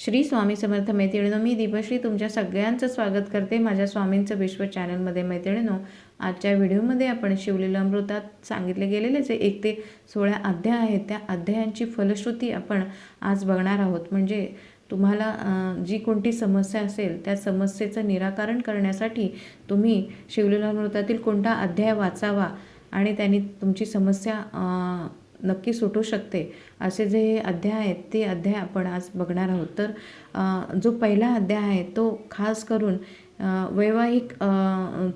श्री स्वामी समर्थ मैत्रिणींनो, मी दीपश्री तुमच्या सगळ्यांचं स्वागत करते माझ्या स्वामींचं विश्व चॅनलमध्ये। मैत्रिणींनो, आजच्या व्हिडिओमध्ये आपण शिवलीलामृतात सांगितले गेलेले जे 1 ते 16 अध्याय आहेत त्या अध्यायांची फलश्रुती आपण आज बघणार आहोत। म्हणजे तुम्हाला जी कोणती समस्या असेल त्या समस्येचं निराकरण करण्यासाठी तुम्ही शिवलीलामृतातील कोणता अध्याय वाचावा आणि त्यांनी तुमची समस्या नक्की सुटू शकते असे जे अध्याय आहेत ते अध्याय आपण आज बघणार आहोत। तर जो पहिला अध्याय आहे तो खास करून वैवाहिक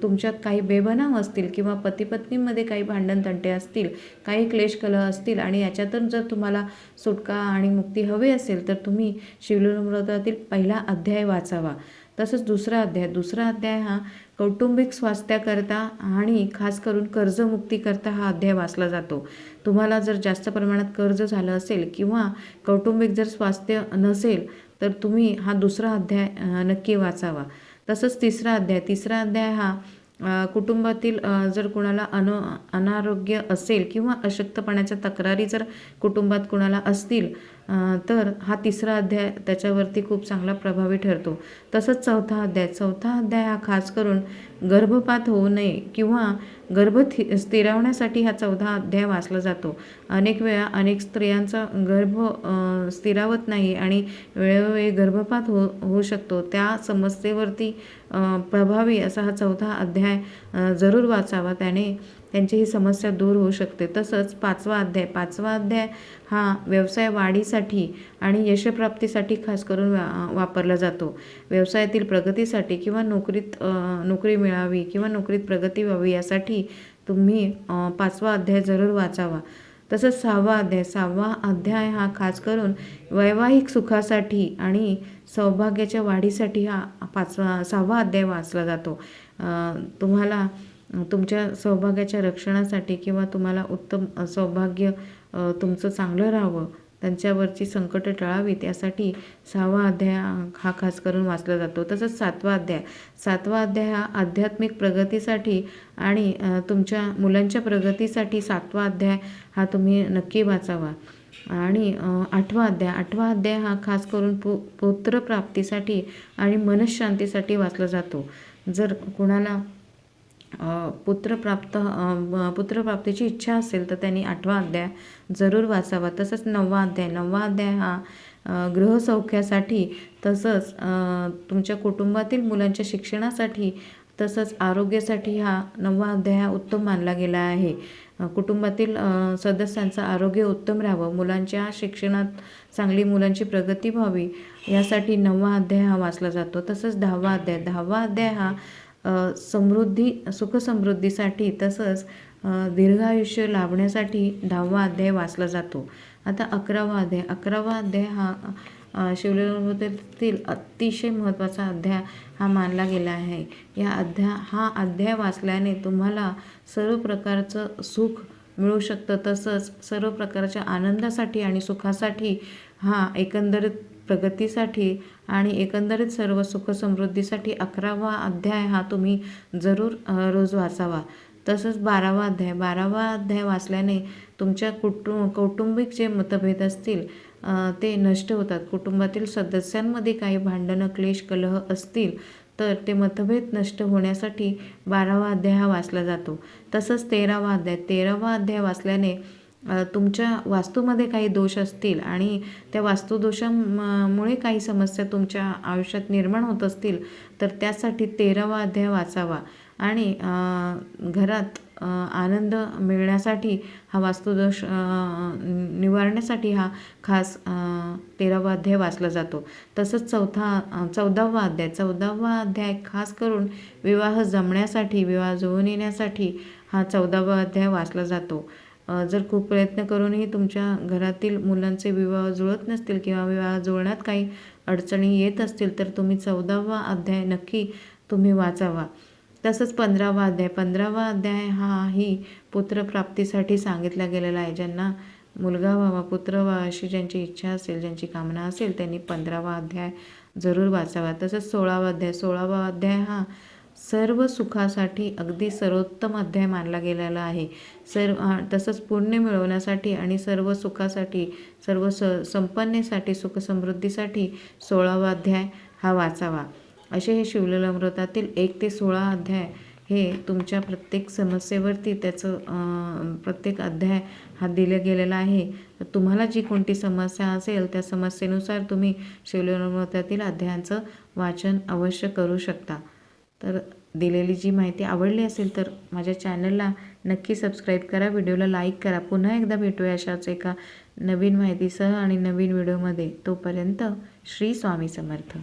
तुमच्यात काही बेबनाव असतील किंवा पतीपत्नीमध्ये काही भांडणतंटे असतील, काही क्लेश कलह असतील आणि याच्यातून जर तुम्हाला सुटका आणि मुक्ती हवी असेल तर तुम्ही शिवलीलामृतातील पहिला अध्याय वाचावा। तसंच दुसरा अध्याय हा कौटुंबिक स्वास्थ्याकरता आणि खास करून कर्जमुक्तीकरता हा अध्याय वाचला जातो। तुम्हाला जर जास्त प्रमाणात कर्ज झालं असेल किंवा कौटुंबिक जर स्वास्थ्य नसेल तर तुम्ही हा दुसरा अध्याय नक्की वाचावा। तसंच तिसरा अध्याय हा कुटुंबातील जर कोणाला अनारोग्य असेल किंवा अशक्तपणाच्या तक्रारी जर कुटुंबात कोणाला असतील तर हा तिसरा अध्याय त्याच्यावरती खूप चांगला प्रभावी ठरतो। तसंच चौथा अध्याय हा खास करून गर्भपात होऊ नये किंवा गर्भ स्थिरावण्यासाठी हा चौथा अध्याय वाचला जातो। अनेक वेळा अनेक स्त्रियांचा गर्भ स्थिरावत नाही आणि वेळोवेळी गर्भपात होऊ शकतो। त्या समस्येवरती प्रभावी असा हा चौथा अध्याय जरूर वाचावा, त्याने त्यांची ही समस्या दूर होऊ शकते। तसंच पाचवा अध्याय हा व्यवसाय वाढीसाठी आणि यशप्राप्तीसाठी खास करून वापरला जातो। व्यवसायातील प्रगतीसाठी किंवा नोकरी मिळावी किंवा नोकरीत प्रगती व्हावी यासाठी तुम्ही पाचवा अध्याय जरूर वाचावा। तसंच सहावा अध्याय हा खास करून वैवाहिक सुखासाठी आणि सौभाग्याच्या वाढीसाठी हा सहावा अध्याय वाचला जातो। तुम्हाला तुमच्या सौभाग्याच्या रक्षणासाठी किंवा तुम्हाला उत्तम सौभाग्य तुमचं चांगलं राहावं, त्यांच्यावरची टळावीत यासाठी सहावा अध्याय हा खास करून वाचला जातो। तसंच सातवा अध्याय हा आध्यात्मिक प्रगतीसाठी आणि तुमच्या मुलांच्या प्रगतीसाठी सातवा अध्याय हा तुम्ही नक्की वाचावा। आणि आठवा अध्याय हा खास करून पुत्रप्राप्तीसाठी आणि मनःशांतीसाठी वाचला जातो। जर कोणाला पुत्रप्राप्तीची इच्छा असेल तर त्यांनी आठवा अध्याय जरूर वाचावा। तसंच नववा अध्याय हा गृहसौख्यासाठी तसंच तुमच्या कुटुंबातील मुलांच्या शिक्षणासाठी तसंच आरोग्यासाठी हा नववा अध्याय हा उत्तम मानला गेला आहे। कुटुंबातील सदस्यांचं आरोग्य उत्तम राहावं, मुलांच्या शिक्षणात चांगली मुलांची प्रगती व्हावी यासाठी नववा अध्याय हा वाचला जातो। तसंच दहावा अध्याय हा सुखसमृद्धीसाठी तसंच दीर्घायुष्य लाभण्यासाठी 10वा अध्याय वाचला जातो। आता 11वा अध्याय हा शिवलीलामृतातील अतिशय महत्त्वाचा अध्याय हा मानला गेला आहे। हा अध्याय वाचल्याने तुम्हाला सर्व प्रकारचं सुख मिळू शकतं, तसंच सर्व प्रकारच्या आनंदासाठी आणि सुखासाठी हा एकंदरीत प्रगतीसाठी आणि एकंदरीत सर्व सुखसमृद्धीसाठी 11वा अध्याय हा तुम्ही जरूर रोज वाचावा। तसंच 12वा अध्याय वाचल्याने तुमच्या कौटुंबिक जे मतभेद असतील ते नष्ट होतात। कुटुंबातील सदस्यांमध्ये काही भांडणं क्लेश कलह असतील तर ते मतभेद नष्ट होण्यासाठी 12वा अध्याय हा वाचला जातो। तसंच 13वा अध्याय वाचल्याने तुमच्या वास्तूमध्ये काही दोष असतील आणि त्या वास्तुदोषामुळे काही समस्या तुमच्या आयुष्यात निर्माण होत असतील तर त्यासाठी 13वा अध्याय वाचावा आणि घरात आनंद मिळण्यासाठी हा वास्तुदोष निवारण्यासाठी हा खास 13वा अध्याय वाचला जातो। तसंच 14वा अध्याय खास करून विवाह जमण्यासाठी, विवाह जुळून येण्यासाठी हा 14वा अध्याय वाचला जातो। जर खूप प्रयत्न करूनही तुमच्या घरातील मुलांचे विवाह जुळत नसतील किंवा विवाह जुळण्यात काही अडचणी येत असतील तर तुम्ही 14वा अध्याय नक्की तुम्ही वाचावा। तसंच 15वा अध्याय हाही पुत्रप्राप्तीसाठी सांगितला गेलेला आहे। ज्यांना मुलगा व्हावा, पुत्र व्हावा अशी ज्यांची इच्छा असेल, ज्यांची कामना असेल त्यांनी 15वा अध्याय जरूर वाचावा। तसंच 16वा अध्याय हा सर्व सुखासाठी अगदी सर्वोत्तम अध्याय मानला गेलेला आहे. तसंच पुण्य मिळवण्यासाठी आणि सर्व सुखासाठी, सर्व संपन्नेसाठी, सुखसमृद्धीसाठी 16वा अध्याय हा वाचावा. असे हे शिवलीलामृतातील 1 ते 16 अध्याय हे तुमच्या प्रत्येक समस्येवरती त्याचं प्रत्येक अध्याय हा दिला गेलेला आहे. तर तुम्हाला जी कोणती समस्या असेल त्या समस्येनुसार तुम्ही शिवलीलामृतातील अध्यायांचं वाचन अवश्य करू शकता. तर दिलेली जी माहिती आवडली असेल तर माझ्या चॅनलला नक्की सबस्क्राईब करा, व्हिडिओला लाईक करा. पुन्हा एकदा भेटूया अशाच एका नवीन माहितीसह आणि नवीन व्हिडिओमध्ये. तोपर्यंत श्री स्वामी समर्थ.